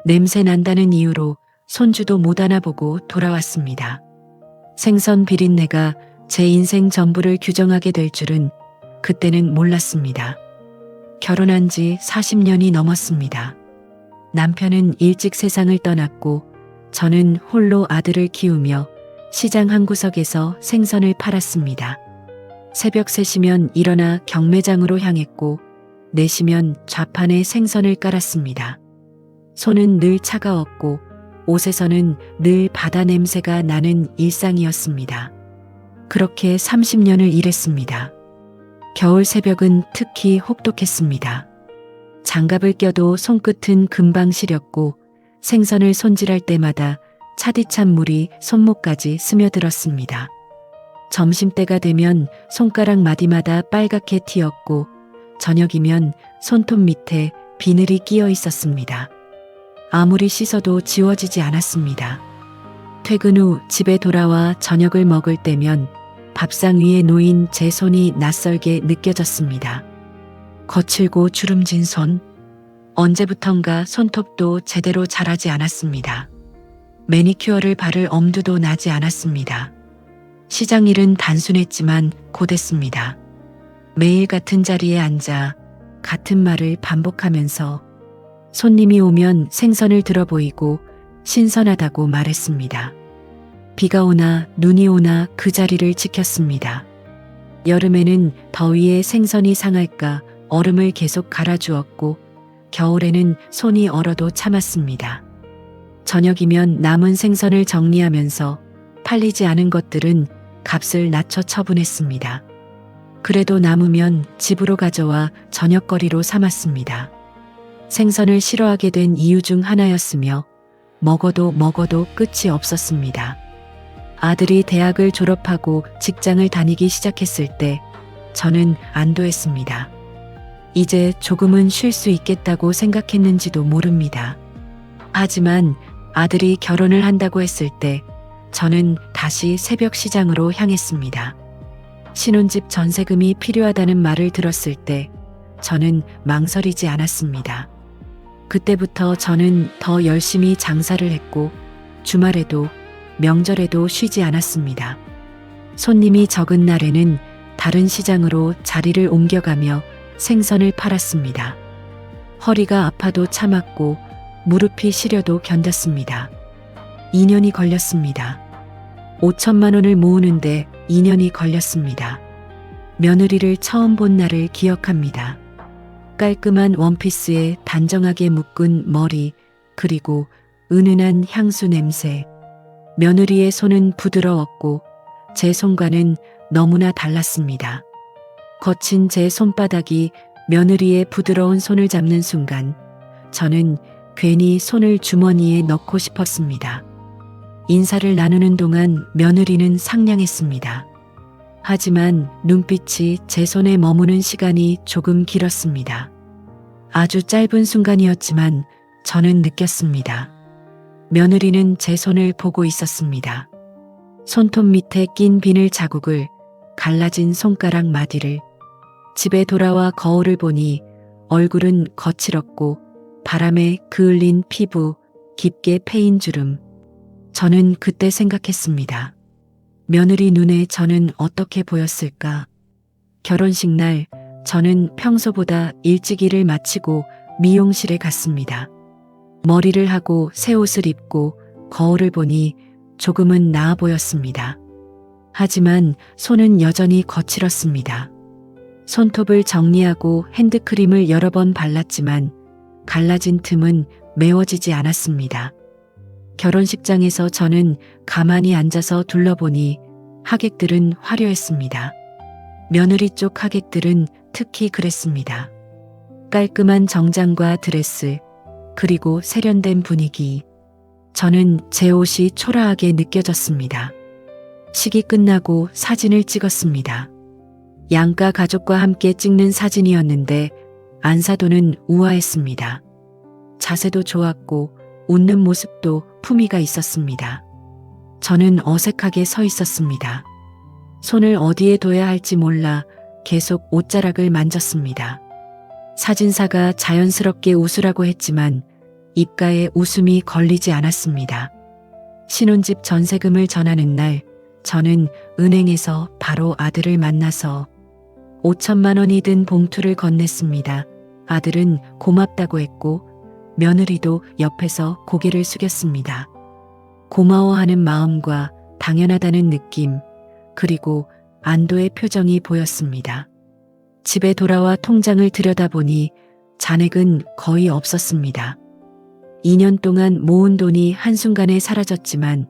냄새 난다는 이유로 손주도 못 안아보고 돌아왔습니다. 생선 비린내가 제 인생 전부를 규정하게 될 줄은 그때는 몰랐습니다. 결혼한 지 40년이 넘었습니다. 남편은 일찍 세상을 떠났고 저는 홀로 아들을 키우며 시장 한 구석에서 생선을 팔았습니다. 새벽 3시면 일어나 경매장으로 향했고 4시면 좌판에 생선을 깔았습니다. 손은 늘 차가웠고 옷에서는 늘 바다 냄새가 나는 일상이었습니다. 그렇게 30년을 일했습니다. 겨울 새벽은 특히 혹독했습니다. 장갑을 껴도 손끝은 금방 시렸고 생선을 손질할 때마다 차디찬 물이 손목까지 스며들었습니다. 점심때가 되면 손가락 마디마다 빨갛게 튀었고 저녁이면 손톱 밑에 비늘이 끼어 있었습니다. 아무리 씻어도 지워지지 않았습니다. 퇴근 후 집에 돌아와 저녁을 먹을 때면 밥상 위에 놓인 제 손이 낯설게 느껴졌습니다. 거칠고 주름진 손. 언제부턴가 손톱도 제대로 자라지 않았습니다. 매니큐어를 바를 엄두도 나지 않았습니다. 시장 일은 단순했지만 고됐습니다. 매일 같은 자리에 앉아 같은 말을 반복하면서 손님이 오면 생선을 들어 보이고 신선하다고 말했습니다. 비가 오나 눈이 오나 그 자리를 지켰습니다. 여름에는 더위에 생선이 상할까 얼음을 계속 갈아주었고 겨울에는 손이 얼어도 참았습니다. 저녁이면 남은 생선을 정리하면서 팔리지 않은 것들은 값을 낮춰 처분했습니다. 그래도 남으면 집으로 가져와 저녁거리로 삼았습니다. 생선을 싫어하게 된 이유 중 하나였으며 먹어도 끝이 없었습니다. 아들이 대학을 졸업하고 직장을 다니기 시작했을 때 저는 안도했습니다. 이제 조금은 쉴 수 있겠다고 생각했는지도 모릅니다. 하지만 아들이 결혼을 한다고 했을 때 저는 다시 새벽 시장으로 향했습니다. 신혼집 전세금이 필요하다는 말을 들었을 때 저는 망설이지 않았습니다. 그때부터 저는 더 열심히 장사를 했고 주말에도 명절에도 쉬지 않았습니다. 손님이 적은 날에는 다른 시장으로 자리를 옮겨가며 생선을 팔았습니다. 허리가 아파도 참았고 무릎이 시려도 견뎠습니다. 2년이 걸렸습니다. 5천만 원을 모으는데 2년이 걸렸습니다. 며느리를 처음 본 날을 기억합니다. 깔끔한 원피스에 단정하게 묶은 머리, 그리고 은은한 향수 냄새. 며느리의 손은 부드러웠고 제 손과는 너무나 달랐습니다. 거친 제 손바닥이 며느리의 부드러운 손을 잡는 순간 저는 괜히 손을 주머니에 넣고 싶었습니다. 인사를 나누는 동안 며느리는 상냥했습니다. 하지만 눈빛이 제 손에 머무는 시간이 조금 길었습니다. 아주 짧은 순간이었지만 저는 느꼈습니다. 며느리는 제 손을 보고 있었습니다. 손톱 밑에 낀 비늘 자국을, 갈라진 손가락 마디를. 집에 돌아와 거울을 보니 얼굴은 거칠었고 바람에 그을린 피부, 깊게 패인 주름. 저는 그때 생각했습니다. 며느리 눈에 저는 어떻게 보였을까? 결혼식 날 저는 평소보다 일찍 일을 마치고 미용실에 갔습니다. 머리를 하고 새 옷을 입고 거울을 보니 조금은 나아 보였습니다. 하지만 손은 여전히 거칠었습니다. 손톱을 정리하고 핸드크림을 여러 번 발랐지만 갈라진 틈은 메워지지 않았습니다. 결혼식장에서 저는 가만히 앉아서 둘러보니 하객들은 화려했습니다. 며느리 쪽 하객들은 특히 그랬습니다. 깔끔한 정장과 드레스, 그리고 세련된 분위기. 저는 제 옷이 초라하게 느껴졌습니다. 식이 끝나고 사진을 찍었습니다. 양가 가족과 함께 찍는 사진이었는데 안사도는 우아했습니다. 자세도 좋았고 웃는 모습도 품위가 있었습니다. 저는 어색하게 서 있었습니다. 손을 어디에 둬야 할지 몰라 계속 옷자락을 만졌습니다. 사진사가 자연스럽게 웃으라고 했지만 입가에 웃음이 걸리지 않았습니다. 신혼집 전세금을 전하는 날 저는 은행에서 바로 아들을 만나서 5천만 원이 든 봉투를 건넸습니다. 아들은 고맙다고 했고 며느리도 옆에서 고개를 숙였습니다. 고마워하는 마음과 당연하다는 느낌, 그리고 안도의 표정이 보였습니다. 집에 돌아와 통장을 들여다보니 잔액은 거의 없었습니다. 2년 동안 모은 돈이 한순간에 사라졌지만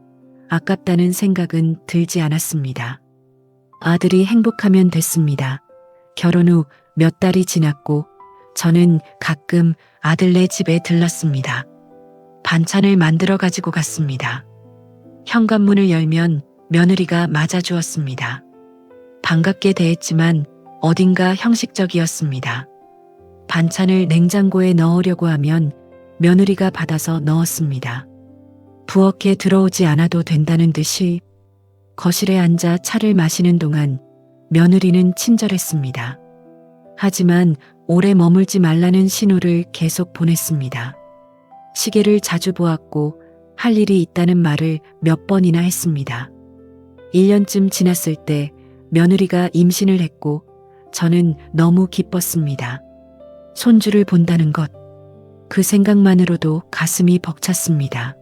아깝다는 생각은 들지 않았습니다. 아들이 행복하면 됐습니다. 결혼 후 몇 달이 지났고 저는 가끔 아들네 집에 들렀습니다. 반찬을 만들어 가지고 갔습니다. 현관문을 열면 며느리가 맞아주었습니다. 반갑게 대했지만 어딘가 형식적이었습니다. 반찬을 냉장고에 넣으려고 하면 며느리가 받아서 넣었습니다. 부엌에 들어오지 않아도 된다는 듯이 거실에 앉아 차를 마시는 동안 며느리는 친절했습니다. 하지만 오래 머물지 말라는 신호를 계속 보냈습니다. 시계를 자주 보았고 할 일이 있다는 말을 몇 번이나 했습니다. 1년쯤 지났을 때 며느리가 임신을 했고 저는 너무 기뻤습니다. 손주를 본다는 것, 그 생각만으로도 가슴이 벅찼습니다.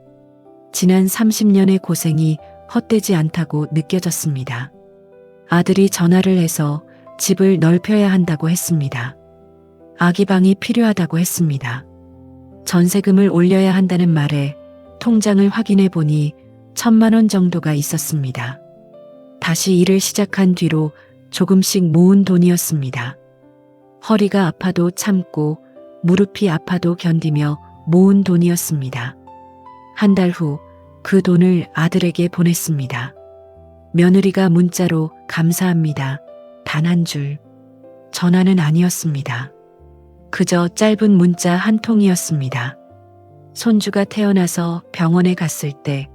지난 30년의 고생이 헛되지 않다고 느껴졌습니다. 아들이 전화를 해서 집을 넓혀야 한다고 했습니다. 아기 방이 필요하다고 했습니다. 전세금을 올려야 한다는 말에 통장을 확인해 보니 1,000만 원 정도가 있었습니다. 다시 일을 시작한 뒤로 조금씩 모은 돈이었습니다. 허리가 아파도 참고 무릎이 아파도 견디며 모은 돈이었습니다. 한 달 후 그 돈을 아들에게 보냈습니다. 며느리가 문자로 감사합니다. 단 한 줄. 전화는 아니었습니다. 그저 짧은 문자 한 통이었습니다. 손주가 태어나서 병원에 갔을 때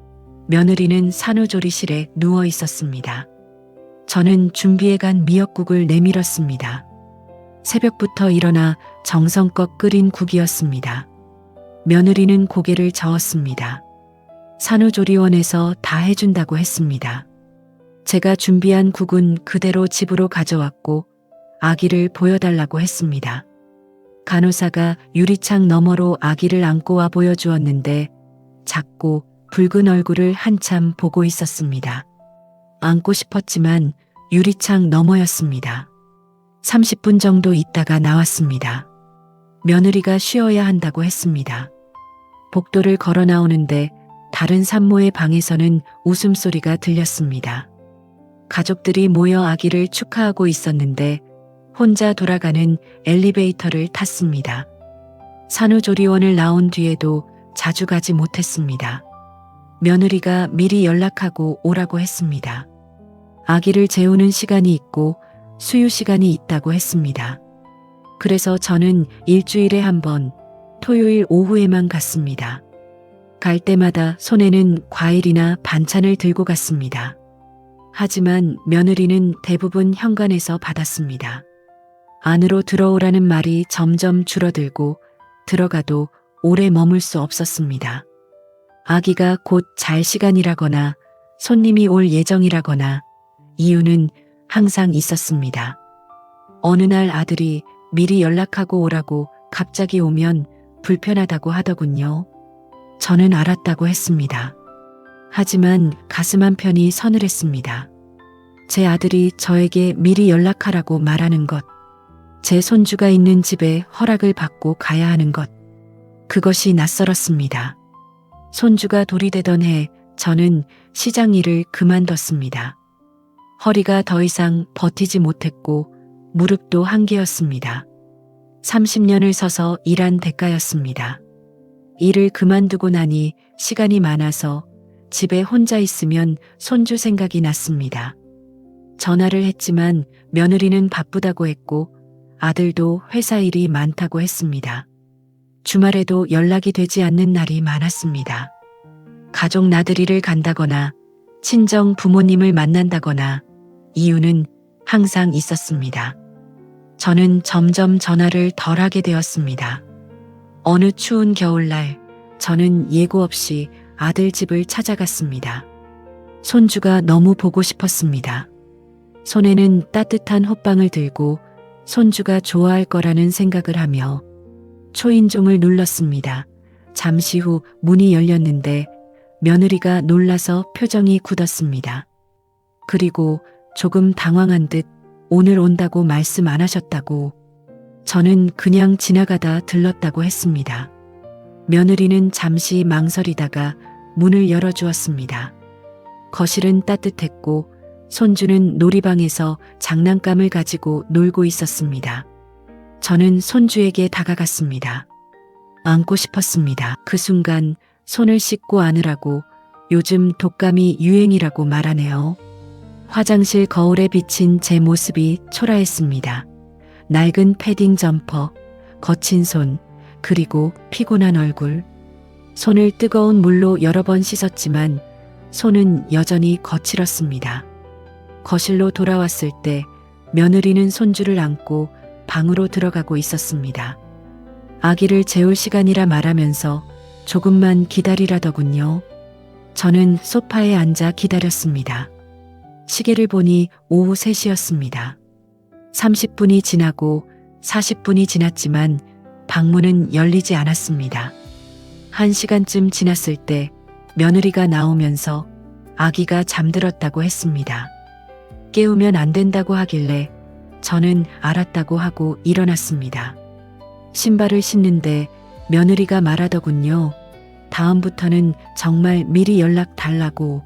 며느리는 산후조리실에 누워 있었습니다. 저는 준비해간 미역국을 내밀었습니다. 새벽부터 일어나 정성껏 끓인 국이었습니다. 며느리는 고개를 저었습니다. 산후조리원에서 다 해준다고 했습니다. 제가 준비한 국은 그대로 집으로 가져왔고 아기를 보여달라고 했습니다. 간호사가 유리창 너머로 아기를 안고 와 보여주었는데 작고 붉은 얼굴을 한참 보고 있었습니다. 안고 싶었지만 유리창 너머였습니다. 30분 정도 있다가 나왔습니다. 며느리가 쉬어야 한다고 했습니다. 복도를 걸어 나오는데 다른 산모의 방에서는 웃음소리가 들렸습니다. 가족들이 모여 아기를 축하하고 있었는데 혼자 돌아가는 엘리베이터를 탔습니다. 산후조리원을 나온 뒤에도 자주 가지 못했습니다. 며느리가 미리 연락하고 오라고 했습니다. 아기를 재우는 시간이 있고 수유 시간이 있다고 했습니다. 그래서 저는 일주일에 한 번 토요일 오후에만 갔습니다. 갈 때마다 손에는 과일이나 반찬을 들고 갔습니다. 하지만 며느리는 대부분 현관에서 받았습니다. 안으로 들어오라는 말이 점점 줄어들고 들어가도 오래 머물 수 없었습니다. 아기가 곧 잘 시간이라거나 손님이 올 예정이라거나 이유는 항상 있었습니다. 어느 날 아들이 미리 연락하고 오라고 갑자기 오면 불편하다고 하더군요. 저는 알았다고 했습니다. 하지만 가슴 한편이 서늘했습니다. 제 아들이 저에게 미리 연락하라고 말하는 것, 제 손주가 있는 집에 허락을 받고 가야 하는 것, 그것이 낯설었습니다. 손주가 돌이 되던 해 저는 시장 일을 그만뒀습니다. 허리가 더 이상 버티지 못했고 무릎도 한계였습니다. 30년을 서서 일한 대가였습니다. 일을 그만두고 나니 시간이 많아서 집에 혼자 있으면 손주 생각이 났습니다. 전화를 했지만 며느리는 바쁘다고 했고 아들도 회사 일이 많다고 했습니다. 주말에도 연락이 되지 않는 날이 많았습니다. 가족 나들이를 간다거나 친정 부모님을 만난다거나 이유는 항상 있었습니다. 저는 점점 전화를 덜 하게 되었습니다. 어느 추운 겨울날 저는 예고 없이 아들 집을 찾아갔습니다. 손주가 너무 보고 싶었습니다. 손에는 따뜻한 호빵을 들고 손주가 좋아할 거라는 생각을 하며 초인종을 눌렀습니다. 잠시 후 문이 열렸는데 며느리가 놀라서 표정이 굳었습니다. 그리고 조금 당황한 듯 오늘 온다고 말씀 안 하셨다고. 저는 그냥 지나가다 들렀다고 했습니다. 며느리는 잠시 망설이다가 문을 열어주었습니다. 거실은 따뜻했고 손주는 놀이방에서 장난감을 가지고 놀고 있었습니다. 저는 손주에게 다가갔습니다. 안고 싶었습니다. 그 순간 손을 씻고 안으라고 요즘 독감이 유행이라고 말하네요. 화장실 거울에 비친 제 모습이 초라했습니다. 낡은 패딩 점퍼, 거친 손, 그리고 피곤한 얼굴. 손을 뜨거운 물로 여러 번 씻었지만 손은 여전히 거칠었습니다. 거실로 돌아왔을 때 며느리는 손주를 안고 방으로 들어가고 있었습니다. 아기를 재울 시간이라 말하면서 조금만 기다리라더군요. 저는 소파에 앉아 기다렸습니다. 시계를 보니 오후 3시였습니다. 30분이 지나고 40분이 지났지만 방문은 열리지 않았습니다. 1시간쯤 지났을 때 며느리가 나오면서 아기가 잠들었다고 했습니다. 깨우면 안 된다고 하길래 저는 알았다고 하고 일어났습니다. 신발을 신는데 며느리가 말하더군요. 다음부터는 정말 미리 연락 달라고.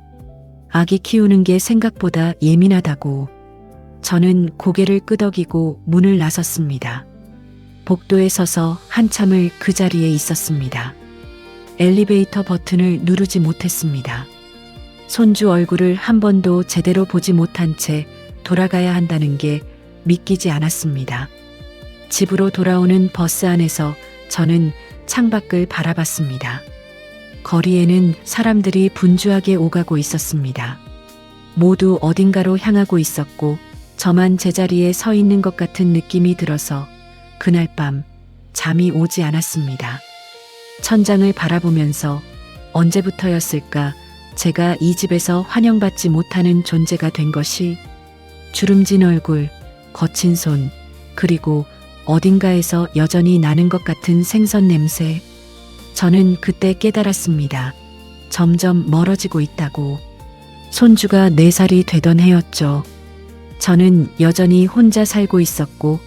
아기 키우는 게 생각보다 예민하다고. 저는 고개를 끄덕이고 문을 나섰습니다. 복도에 서서 한참을 그 자리에 있었습니다. 엘리베이터 버튼을 누르지 못했습니다. 손주 얼굴을 한 번도 제대로 보지 못한 채 돌아가야 한다는 게 믿기지 않았습니다. 집으로 돌아오는 버스 안에서 저는 창밖을 바라봤습니다. 거리에는 사람들이 분주하게 오가고 있었습니다. 모두 어딘가로 향하고 있었고 저만 제자리에 서 있는 것 같은 느낌이 들어서 그날 밤 잠이 오지 않았습니다. 천장을 바라보면서 언제부터였을까 제가 이 집에서 환영받지 못하는 존재가 된 것이. 주름진 얼굴, 거친 손, 그리고 어딘가에서 여전히 나는 것 같은 생선 냄새. 저는 그때 깨달았습니다. 점점 멀어지고 있다고. 손주가 4살이 되던 해였죠. 저는 여전히 혼자 살고 있었고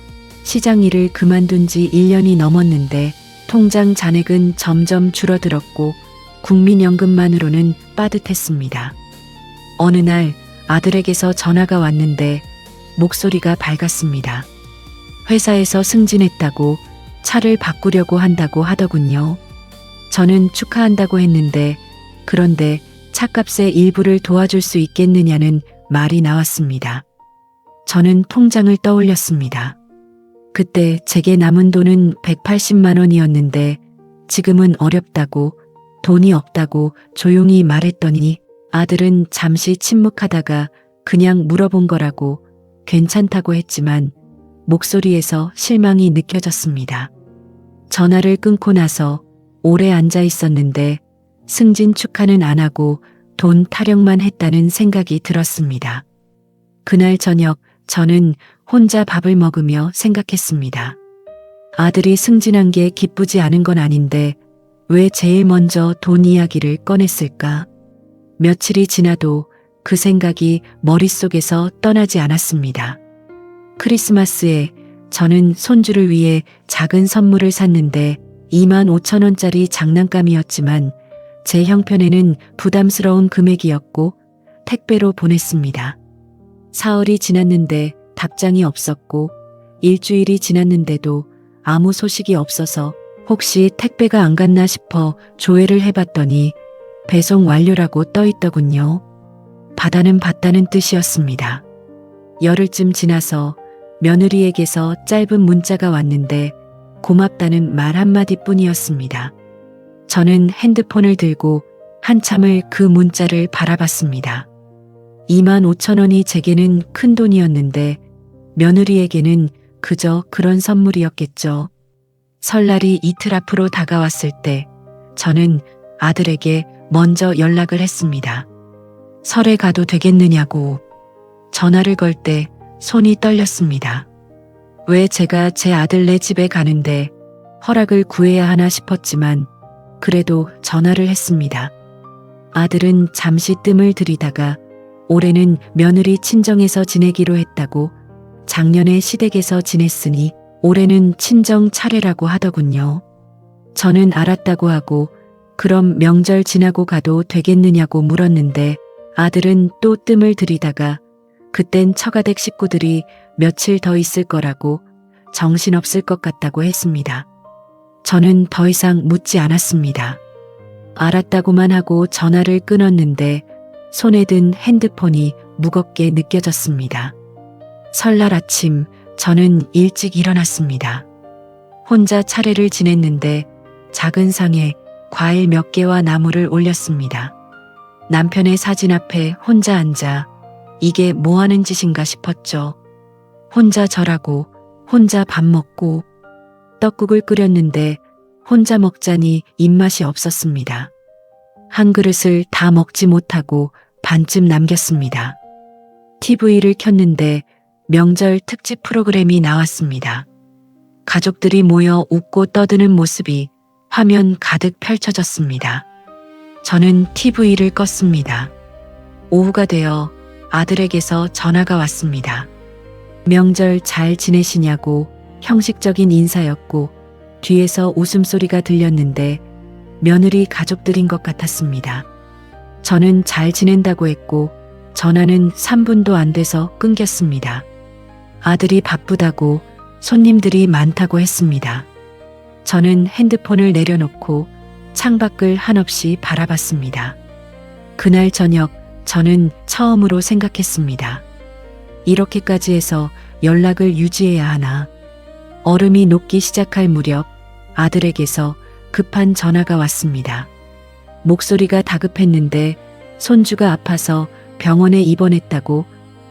시장 일을 그만둔 지 1년이 넘었는데 통장 잔액은 점점 줄어들었고 국민연금만으로는 빠듯했습니다. 어느 날 아들에게서 전화가 왔는데 목소리가 밝았습니다. 회사에서 승진했다고 차를 바꾸려고 한다고 하더군요. 저는 축하한다고 했는데 그런데 차값의 일부를 도와줄 수 있겠느냐는 말이 나왔습니다. 저는 통장을 떠올렸습니다. 그때 제게 남은 돈은 180만 원이었는데 지금은 어렵다고 돈이 없다고 조용히 말했더니 아들은 잠시 침묵하다가 그냥 물어본 거라고 괜찮다고 했지만 목소리에서 실망이 느껴졌습니다. 전화를 끊고 나서 오래 앉아 있었는데 승진 축하는 안 하고 돈 타령만 했다는 생각이 들었습니다. 그날 저녁 저는 혼자 밥을 먹으며 생각했습니다. 아들이 승진한 게 기쁘지 않은 건 아닌데 왜 제일 먼저 돈 이야기를 꺼냈을까? 며칠이 지나도 그 생각이 머릿속에서 떠나지 않았습니다. 크리스마스에 저는 손주를 위해 작은 선물을 샀는데 25,000원짜리 장난감이었지만 제 형편에는 부담스러운 금액이었고 택배로 보냈습니다. 사흘이 지났는데 답장이 없었고 일주일이 지났는데도 아무 소식이 없어서 혹시 택배가 안 갔나 싶어 조회를 해봤더니 배송 완료라고 떠있더군요. 받아는 봤다는 뜻이었습니다. 열흘쯤 지나서 며느리에게서 짧은 문자가 왔는데 고맙다는 말 한마디뿐이었습니다. 저는 핸드폰을 들고 한참을 그 문자를 바라봤습니다. 25,000원이 제게는 큰 돈이었는데 며느리에게는 그저 그런 선물이었겠죠. 설날이 이틀 앞으로 다가왔을 때 저는 아들에게 먼저 연락을 했습니다. 설에 가도 되겠느냐고. 전화를 걸 때 손이 떨렸습니다. 왜 제가 제 아들네 집에 가는데 허락을 구해야 하나 싶었지만 그래도 전화를 했습니다. 아들은 잠시 뜸을 들이다가 올해는 며느리 친정에서 지내기로 했다고 작년에 시댁에서 지냈으니 올해는 친정 차례라고 하더군요. 저는 알았다고 하고 그럼 명절 지나고 가도 되겠느냐고 물었는데 아들은 또 뜸을 들이다가 그땐 처가댁 식구들이 며칠 더 있을 거라고 정신없을 것 같다고 했습니다. 저는 더 이상 묻지 않았습니다. 알았다고만 하고 전화를 끊었는데 손에 든 핸드폰이 무겁게 느껴졌습니다. 설날 아침 저는 일찍 일어났습니다. 혼자 차례를 지냈는데 작은 상에 과일 몇 개와 나물을 올렸습니다. 남편의 사진 앞에 혼자 앉아 이게 뭐 하는 짓인가 싶었죠. 혼자 절하고 혼자 밥 먹고 떡국을 끓였는데 혼자 먹자니 입맛이 없었습니다. 한 그릇을 다 먹지 못하고 반쯤 남겼습니다. TV를 켰는데 명절 특집 프로그램이 나왔습니다. 가족들이 모여 웃고 떠드는 모습이 화면 가득 펼쳐졌습니다. 저는 TV를 껐습니다. 오후가 되어 아들에게서 전화가 왔습니다. 명절 잘 지내시냐고 형식적인 인사였고 뒤에서 웃음소리가 들렸는데 며느리 가족들인 것 같았습니다. 저는 잘 지낸다고 했고 전화는 3분도 안 돼서 끊겼습니다. 아들이 바쁘다고 손님들이 많다고 했습니다. 저는 핸드폰을 내려놓고 창밖을 한없이 바라봤습니다. 그날 저녁 저는 처음으로 생각했습니다. 이렇게까지 해서 연락을 유지해야 하나. 얼음이 녹기 시작할 무렵 아들에게서 급한 전화가 왔습니다. 목소리가 다급했는데 손주가 아파서 병원에 입원했다고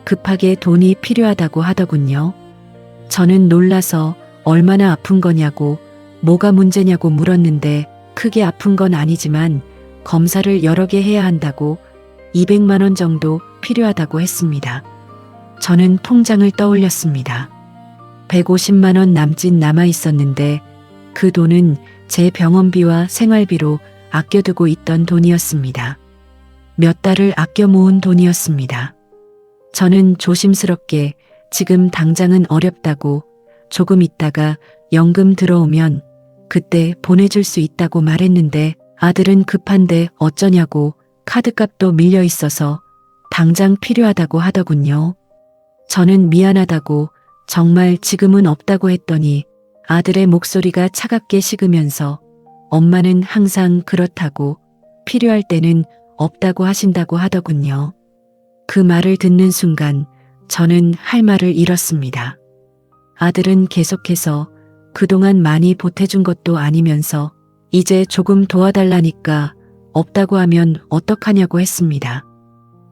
급하게 돈이 필요하다고 하더군요. 저는 놀라서 얼마나 아픈 거냐고 뭐가 문제냐고 물었는데 크게 아픈 건 아니지만 검사를 여러 개 해야 한다고 200만 원 정도 필요하다고 했습니다. 저는 통장을 떠올렸습니다. 150만 원 남짓 남아 있었는데 그 돈은 제 병원비와 생활비로 아껴두고 있던 돈이었습니다. 몇 달을 아껴 모은 돈이었습니다. 저는 조심스럽게 지금 당장은 어렵다고 조금 있다가 연금 들어오면 그때 보내줄 수 있다고 말했는데 아들은 급한데 어쩌냐고 카드값도 밀려 있어서 당장 필요하다고 하더군요. 저는 미안하다고 정말 지금은 없다고 했더니 아들의 목소리가 차갑게 식으면서 엄마는 항상 그렇다고 필요할 때는 없다고 하신다고 하더군요. 그 말을 듣는 순간 저는 할 말을 잃었습니다. 아들은 계속해서 그동안 많이 보태준 것도 아니면서 이제 조금 도와달라니까 없다고 하면 어떡하냐고 했습니다.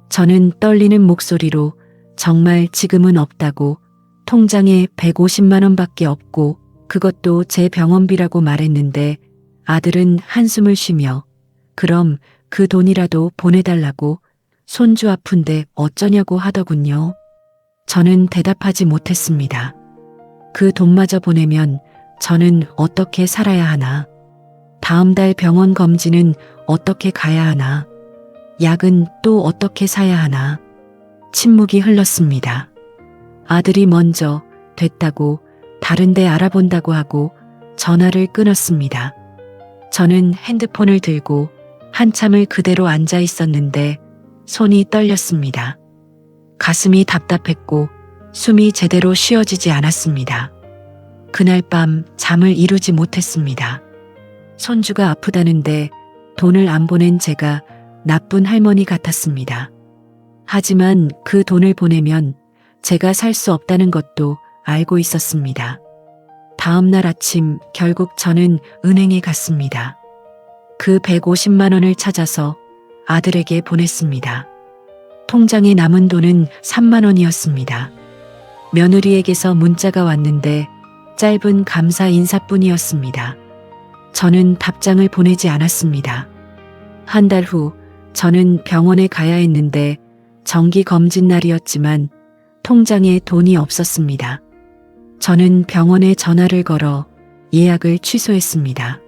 저는 떨리는 목소리로 정말 지금은 없다고 통장에 150만 원밖에 없고 그것도 제 병원비라고 말했는데 아들은 한숨을 쉬며 그럼 그 돈이라도 보내달라고 손주 아픈데 어쩌냐고 하더군요. 저는 대답하지 못했습니다. 그 돈마저 보내면 저는 어떻게 살아야 하나? 다음 달 병원 검진은 어떻게 가야 하나? 약은 또 어떻게 사야 하나? 침묵이 흘렀습니다. 아들이 먼저 됐다고 다른 데 알아본다고 하고 전화를 끊었습니다. 저는 핸드폰을 들고 한참을 그대로 앉아 있었는데 손이 떨렸습니다. 가슴이 답답했고 숨이 제대로 쉬어지지 않았습니다. 그날 밤 잠을 이루지 못했습니다. 손주가 아프다는데 돈을 안 보낸 제가 나쁜 할머니 같았습니다. 하지만 그 돈을 보내면 제가 살 수 없다는 것도 알고 있었습니다. 다음 날 아침 결국 저는 은행에 갔습니다. 그 150만 원을 찾아서 아들에게 보냈습니다. 통장에 남은 돈은 3만 원이었습니다. 며느리에게서 문자가 왔는데 짧은 감사 인사뿐이었습니다. 저는 답장을 보내지 않았습니다. 한 달 후 저는 병원에 가야 했는데 정기 검진 날이었지만 통장에 돈이 없었습니다. 저는 병원에 전화를 걸어 예약을 취소했습니다.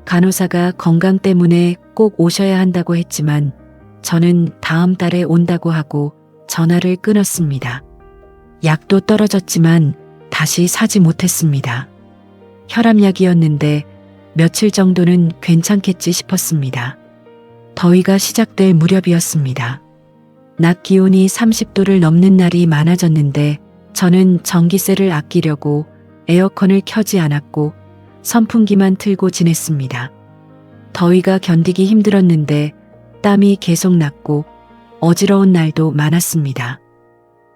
간호사가 건강 때문에 꼭 오셔야 한다고 했지만 저는 다음 달에 온다고 하고 전화를 끊었습니다. 약도 떨어졌지만 다시 사지 못했습니다. 혈압약이었는데 며칠 정도는 괜찮겠지 싶었습니다. 더위가 시작될 무렵이었습니다. 낮 기온이 30도를 넘는 날이 많아졌는데 저는 전기세를 아끼려고 에어컨을 켜지 않았고 선풍기만 틀고 지냈습니다. 더위가 견디기 힘들었는데 땀이 계속 났고 어지러운 날도 많았습니다.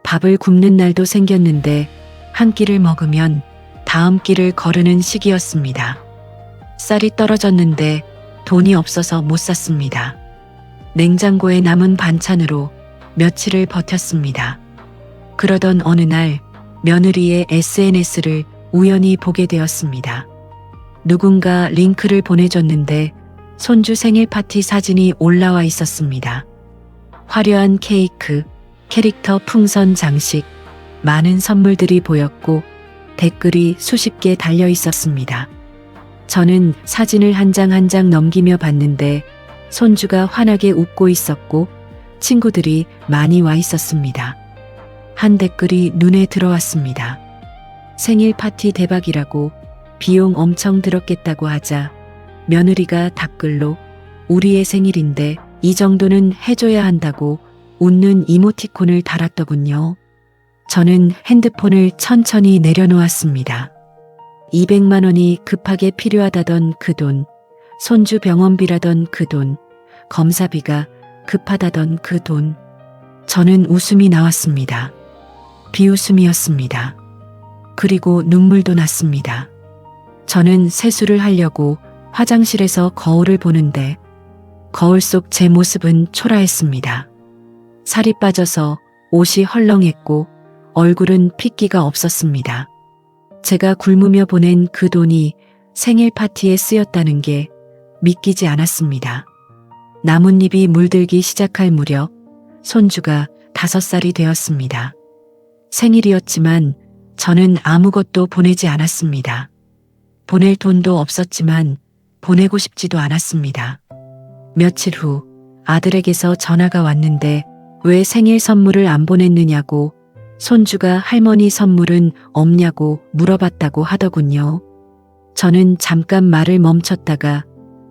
밥을 굶는 날도 생겼는데 한 끼를 먹으면 다음 끼를 거르는 시기였습니다. 쌀이 떨어졌는데 돈이 없어서 못 샀습니다. 냉장고에 남은 반찬으로 며칠을 버텼습니다. 그러던 어느 날 며느리의 SNS를 우연히 보게 되었습니다. 누군가 링크를 보내줬는데 손주 생일 파티 사진이 올라와 있었습니다. 화려한 케이크, 캐릭터 풍선 장식, 많은 선물들이 보였고 댓글이 수십 개 달려 있었습니다. 저는 사진을 한 장 한 장 넘기며 봤는데 손주가 환하게 웃고 있었고 친구들이 많이 와 있었습니다. 한 댓글이 눈에 들어왔습니다. 생일 파티 대박이라고 비용 엄청 들었겠다고 하자 며느리가 댓글로 우리의 생일인데 이 정도는 해줘야 한다고 웃는 이모티콘을 달았더군요. 저는 핸드폰을 천천히 내려놓았습니다. 200만 원이 급하게 필요하다던 그 돈, 손주 병원비라던 그 돈, 검사비가 급하다던 그 돈. 저는 웃음이 나왔습니다. 비웃음이었습니다. 그리고 눈물도 났습니다. 저는 세수를 하려고 화장실에서 거울을 보는데 거울 속 제 모습은 초라했습니다. 살이 빠져서 옷이 헐렁했고 얼굴은 핏기가 없었습니다. 제가 굶으며 보낸 그 돈이 생일 파티에 쓰였다는 게 믿기지 않았습니다. 나뭇잎이 물들기 시작할 무렵 손주가 5살이 되었습니다. 생일이었지만 저는 아무것도 보내지 않았습니다. 보낼 돈도 없었지만 보내고 싶지도 않았습니다. 며칠 후 아들에게서 전화가 왔는데 왜 생일 선물을 안 보냈느냐고 손주가 할머니 선물은 없냐고 물어봤다고 하더군요. 저는 잠깐 말을 멈췄다가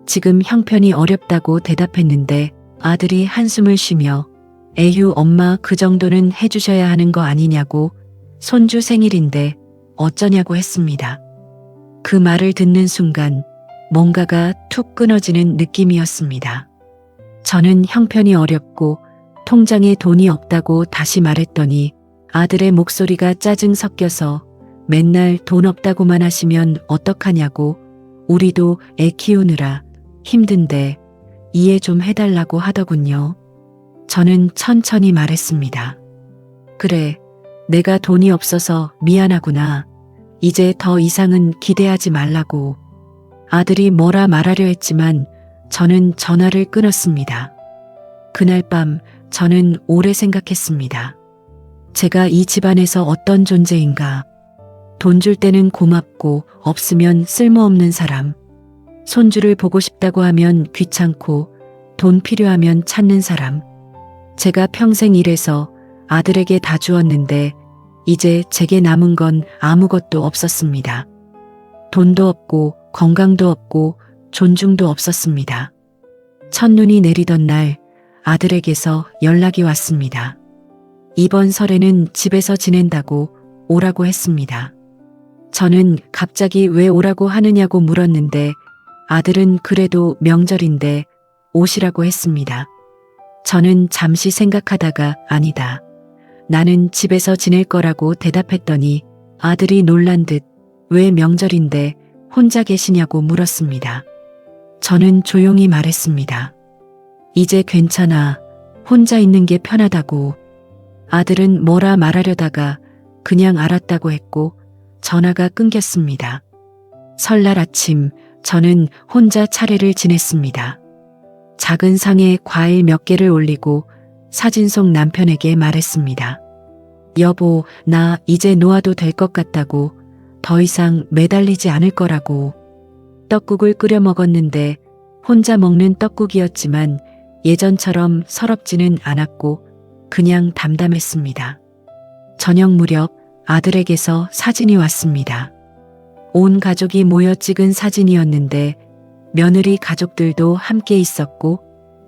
지금 형편이 어렵다고 대답했는데 아들이 한숨을 쉬며 에휴 엄마 그 정도는 해주셔야 하는 거 아니냐고 손주 생일인데 어쩌냐고 했습니다. 그 말을 듣는 순간 뭔가가 툭 끊어지는 느낌이었습니다. 저는 형편이 어렵고 통장에 돈이 없다고 다시 말했더니 아들의 목소리가 짜증 섞여서 맨날 돈 없다고만 하시면 어떡하냐고 우리도 애 키우느라 힘든데 이해 좀 해달라고 하더군요. 저는 천천히 말했습니다. 그래, 내가 돈이 없어서 미안하구나. 이제 더 이상은 기대하지 말라고. 아들이 뭐라 말하려 했지만 저는 전화를 끊었습니다. 그날 밤 저는 오래 생각했습니다. 제가 이 집안에서 어떤 존재인가. 돈 줄 때는 고맙고 없으면 쓸모없는 사람. 손주를 보고 싶다고 하면 귀찮고 돈 필요하면 찾는 사람. 제가 평생 일해서 아들에게 다 주었는데 이제 제게 남은 건 아무것도 없었습니다. 돈도 없고 건강도 없고 존중도 없었습니다. 첫눈이 내리던 날 아들에게서 연락이 왔습니다. 이번 설에는 집에서 지낸다고 오라고 했습니다. 저는 갑자기 왜 오라고 하느냐고 물었는데 아들은 그래도 명절인데 오시라고 했습니다. 저는 잠시 생각하다가 아니다. 나는 집에서 지낼 거라고 대답했더니 아들이 놀란 듯 왜 명절인데 혼자 계시냐고 물었습니다. 저는 조용히 말했습니다. 이제 괜찮아. 혼자 있는 게 편하다고. 아들은 뭐라 말하려다가 그냥 알았다고 했고 전화가 끊겼습니다. 설날 아침 저는 혼자 차례를 지냈습니다. 작은 상에 과일 몇 개를 올리고 사진 속 남편에게 말했습니다. 여보, 나 이제 놓아도 될 것 같다고, 더 이상 매달리지 않을 거라고. 떡국을 끓여 먹었는데 혼자 먹는 떡국이었지만 예전처럼 서럽지는 않았고 그냥 담담했습니다. 저녁 무렵 아들에게서 사진이 왔습니다. 온 가족이 모여 찍은 사진이었는데 며느리 가족들도 함께 있었고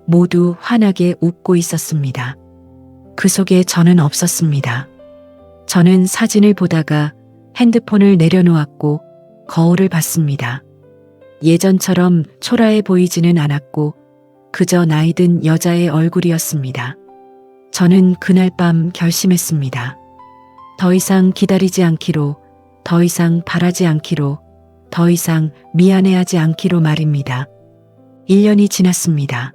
모두 환하게 웃고 있었습니다. 그 속에 저는 없었습니다. 저는 사진을 보다가 핸드폰을 내려놓았고 거울을 봤습니다. 예전처럼 초라해 보이지는 않았고 그저 나이든 여자의 얼굴이었습니다. 저는 그날 밤 결심했습니다. 더 이상 기다리지 않기로, 더 이상 바라지 않기로, 더 이상 미안해하지 않기로 말입니다. 1년이 지났습니다.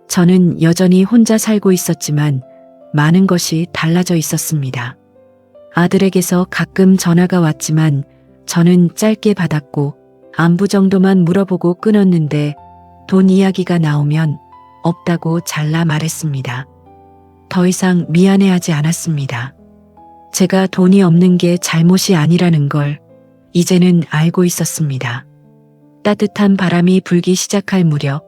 저는 여전히 혼자 살고 있었지만 많은 것이 달라져 있었습니다. 아들에게서 가끔 전화가 왔지만 저는 짧게 받았고 안부 정도만 물어보고 끊었는데 돈 이야기가 나오면 없다고 잘라 말했습니다. 더 이상 미안해하지 않았습니다. 제가 돈이 없는 게 잘못이 아니라는 걸 이제는 알고 있었습니다. 따뜻한 바람이 불기 시작할 무렵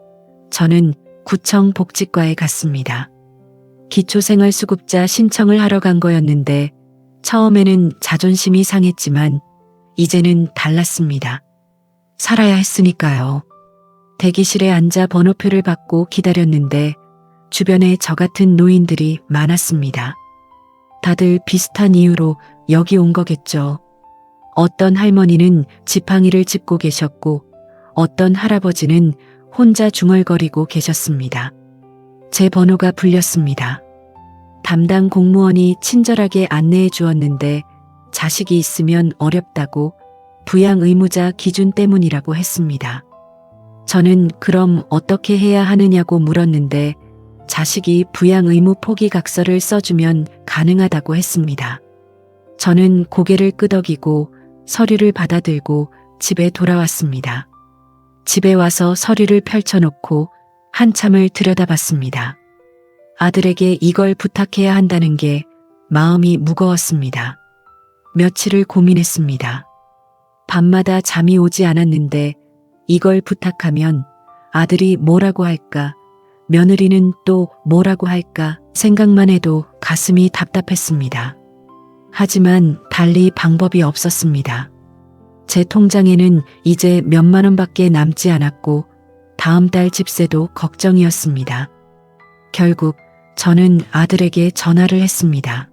저는 구청 복지과에 갔습니다. 기초생활수급자 신청을 하러 간 거였는데 처음에는 자존심이 상했지만 이제는 달랐습니다. 살아야 했으니까요. 대기실에 앉아 번호표를 받고 기다렸는데 주변에 저 같은 노인들이 많았습니다. 다들 비슷한 이유로 여기 온 거겠죠. 어떤 할머니는 지팡이를 짚고 계셨고 어떤 할아버지는 혼자 중얼거리고 계셨습니다. 제 번호가 불렸습니다. 담당 공무원이 친절하게 안내해 주었는데 자식이 있으면 어렵다고 부양 의무자 기준 때문이라고 했습니다. 저는 그럼 어떻게 해야 하느냐고 물었는데 자식이 부양 의무 포기 각서를 써주면 가능하다고 했습니다. 저는 고개를 끄덕이고 서류를 받아들고 집에 돌아왔습니다. 집에 와서 서류를 펼쳐놓고 한참을 들여다봤습니다. 아들에게 이걸 부탁해야 한다는 게 마음이 무거웠습니다. 며칠을 고민했습니다. 밤마다 잠이 오지 않았는데 이걸 부탁하면 아들이 뭐라고 할까, 며느리는 또 뭐라고 할까 생각만 해도 가슴이 답답했습니다. 하지만 달리 방법이 없었습니다. 제 통장에는 이제 몇만 원밖에 남지 않았고 다음 달 집세도 걱정이었습니다. 결국 저는 아들에게 전화를 했습니다.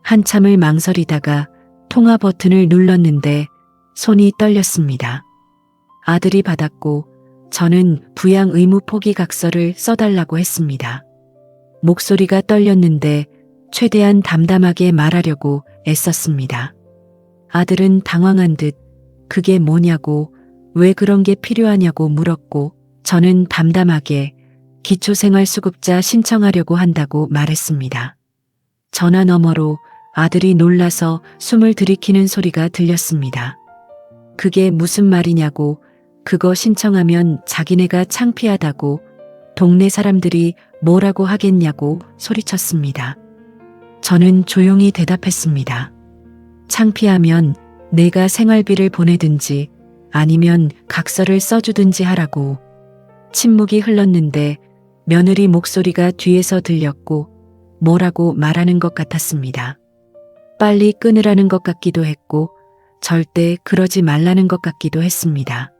한참을 망설이다가 통화 버튼을 눌렀는데 손이 떨렸습니다. 아들이 받았고 저는 부양 의무 포기 각서를 써달라고 했습니다. 목소리가 떨렸는데 최대한 담담하게 말하려고 애썼습니다. 아들은 당황한 듯 그게 뭐냐고, 왜 그런 게 필요하냐고 물었고 저는 담담하게 기초생활수급자 신청하려고 한다고 말했습니다. 전화 너머로 아들이 놀라서 숨을 들이키는 소리가 들렸습니다. 그게 무슨 말이냐고, 그거 신청하면 자기네가 창피하다고, 동네 사람들이 뭐라고 하겠냐고 소리쳤습니다. 저는 조용히 대답했습니다. 창피하면 내가 생활비를 보내든지 아니면 각서를 써주든지 하라고. 침묵이 흘렀는데 며느리 목소리가 뒤에서 들렸고 뭐라고 말하는 것 같았습니다. 빨리 끊으라는 것 같기도 했고 절대 그러지 말라는 것 같기도 했습니다.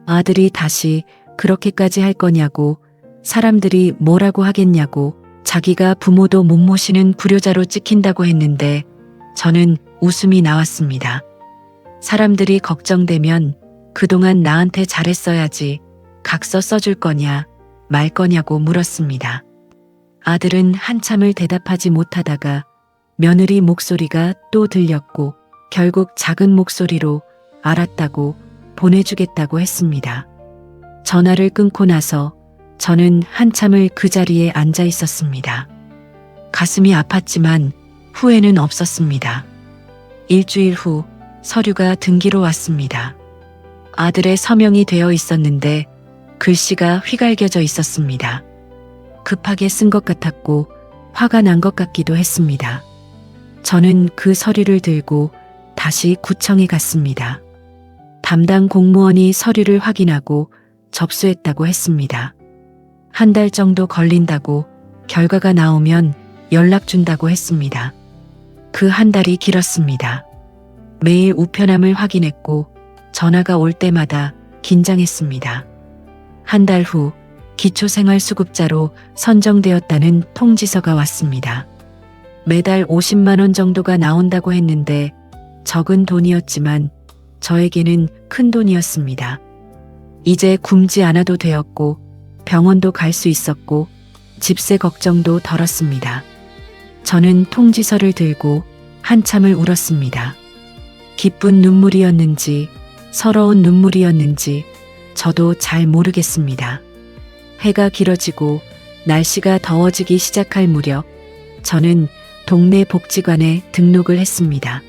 아들이 다시 그렇게까지 할 거냐고, 사람들이 뭐라고 하겠냐고, 자기가 부모도 못 모시는 불효자로 찍힌다고 했는데 저는 웃음이 나왔습니다. 사람들이 걱정되면 그동안 나한테 잘했어야지 각서 써줄 거냐 말 거냐고 물었습니다. 아들은 한참을 대답하지 못하다가 며느리 목소리가 또 들렸고 결국 작은 목소리로 알았다고 보내주겠다고 했습니다. 전화를 끊고 나서 저는 한참을 그 자리에 앉아 있었습니다. 가슴이 아팠지만 후회는 없었습니다. 일주일 후 서류가 등기로 왔습니다. 아들의 서명이 되어 있었는데 글씨가 휘갈겨져 있었습니다. 급하게 쓴 것 같았고 화가 난 것 같기도 했습니다. 저는 그 서류를 들고 다시 구청에 갔습니다. 담당 공무원이 서류를 확인하고 접수했다고 했습니다. 한 달 정도 걸린다고, 결과가 나오면 연락 준다고 했습니다. 그 한 달이 길었습니다. 매일 우편함을 확인했고 전화가 올 때마다 긴장했습니다. 한 달 후 기초생활수급자로 선정되었다는 통지서가 왔습니다. 매달 50만 원 정도가 나온다고 했는데 적은 돈이었지만 저에게는 큰 돈이었습니다. 이제 굶지 않아도 되었고 병원도 갈 수 있었고 집세 걱정도 덜었습니다. 저는 통지서를 들고 한참을 울었습니다. 기쁜 눈물이었는지 서러운 눈물이었는지 저도 잘 모르겠습니다. 해가 길어지고 날씨가 더워지기 시작할 무렵 저는 동네 복지관에 등록을 했습니다.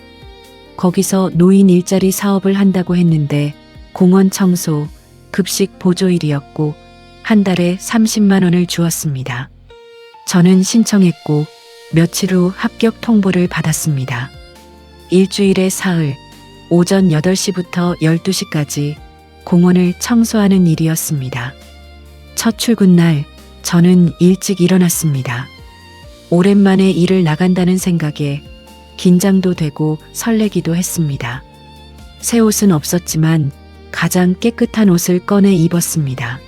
거기서 노인 일자리 사업을 한다고 했는데 공원 청소, 급식 보조일이었고 한 달에 30만 원을 주었습니다. 저는 신청했고 며칠 후 합격 통보를 받았습니다. 일주일에 사흘, 오전 8시부터 12시까지 공원을 청소하는 일이었습니다. 첫 출근 날 저는 일찍 일어났습니다. 오랜만에 일을 나간다는 생각에 긴장도 되고 설레기도 했습니다. 새 옷은 없었지만 가장 깨끗한 옷을 꺼내 입었습니다.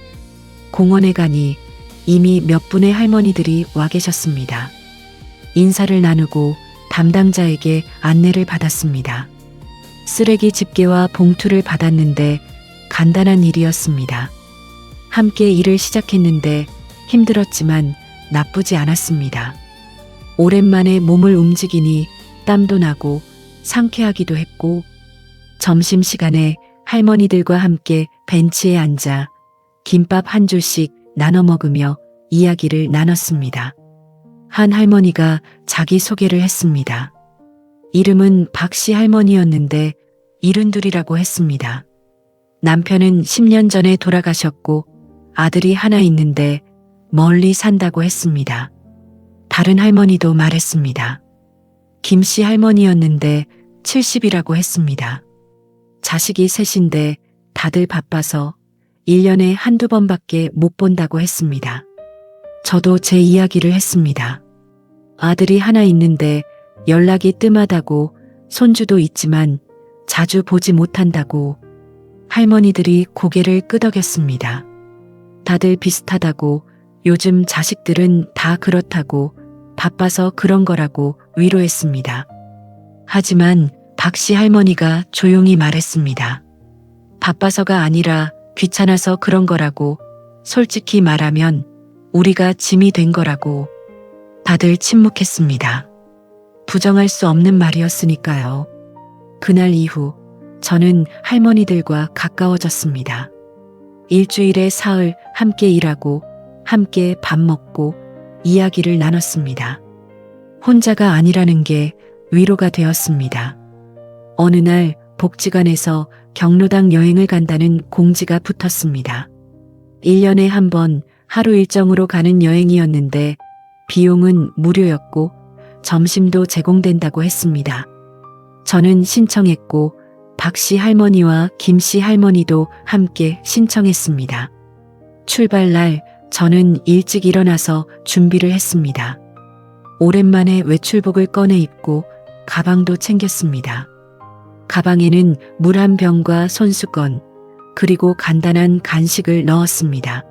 공원에 가니 이미 몇 분의 할머니들이 와 계셨습니다. 인사를 나누고 담당자에게 안내를 받았습니다. 쓰레기 집게와 봉투를 받았는데 간단한 일이었습니다. 함께 일을 시작했는데 힘들었지만 나쁘지 않았습니다. 오랜만에 몸을 움직이니 땀도 나고 상쾌하기도 했고 점심시간에 할머니들과 함께 벤치에 앉아 김밥 한 줄씩 나눠 먹으며 이야기를 나눴습니다. 한 할머니가 자기 소개를 했습니다. 이름은 박씨 할머니였는데 72이라고 했습니다. 남편은 10년 전에 돌아가셨고 아들이 하나 있는데 멀리 산다고 했습니다. 다른 할머니도 말했습니다. 김씨 할머니였는데 70이라고 했습니다. 자식이 셋인데 다들 바빠서 1년에 한두 번밖에 못 본다고 했습니다. 저도 제 이야기를 했습니다. 아들이 하나 있는데 연락이 뜸하다고, 손주도 있지만 자주 보지 못한다고. 할머니들이 고개를 끄덕였습니다. 다들 비슷하다고, 요즘 자식들은 다 그렇다고, 바빠서 그런 거라고 위로했습니다. 하지만 박씨 할머니가 조용히 말했습니다. 바빠서가 아니라 귀찮아서 그런 거라고, 솔직히 말하면 우리가 짐이 된 거라고. 다들 침묵했습니다. 부정할 수 없는 말이었으니까요. 그날 이후 저는 할머니들과 가까워졌습니다. 일주일에 사흘 함께 일하고 함께 밥 먹고 이야기를 나눴습니다. 혼자가 아니라는 게 위로가 되었습니다. 어느 날 복지관에서 경로당 여행을 간다는 공지가 붙었습니다. 1년에 한 번 하루 일정으로 가는 여행이었는데 비용은 무료였고 점심도 제공된다고 했습니다. 저는 신청했고 박씨 할머니와 김씨 할머니도 함께 신청했습니다. 출발 날 저는 일찍 일어나서 준비를 했습니다. 오랜만에 외출복을 꺼내 입고 가방도 챙겼습니다. 가방에는 물 한 병과 손수건, 그리고 간단한 간식을 넣었습니다.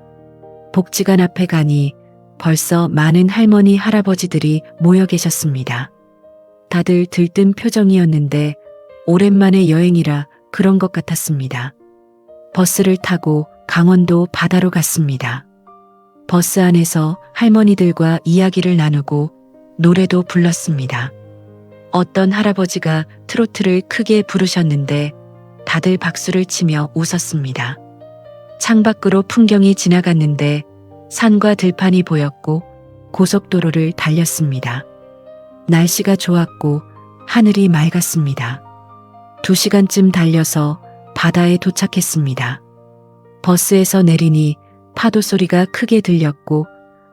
복지관 앞에 가니 벌써 많은 할머니, 할아버지들이 모여 계셨습니다. 다들 들뜬 표정이었는데 오랜만에 여행이라 그런 것 같았습니다. 버스를 타고 강원도 바다로 갔습니다. 버스 안에서 할머니들과 이야기를 나누고 노래도 불렀습니다. 어떤 할아버지가 트로트를 크게 부르셨는데 다들 박수를 치며 웃었습니다. 창밖으로 풍경이 지나갔는데 산과 들판이 보였고 고속도로를 달렸습니다. 날씨가 좋았고 하늘이 맑았습니다. 2시간쯤 달려서 바다에 도착했습니다. 버스에서 내리니 파도 소리가 크게 들렸고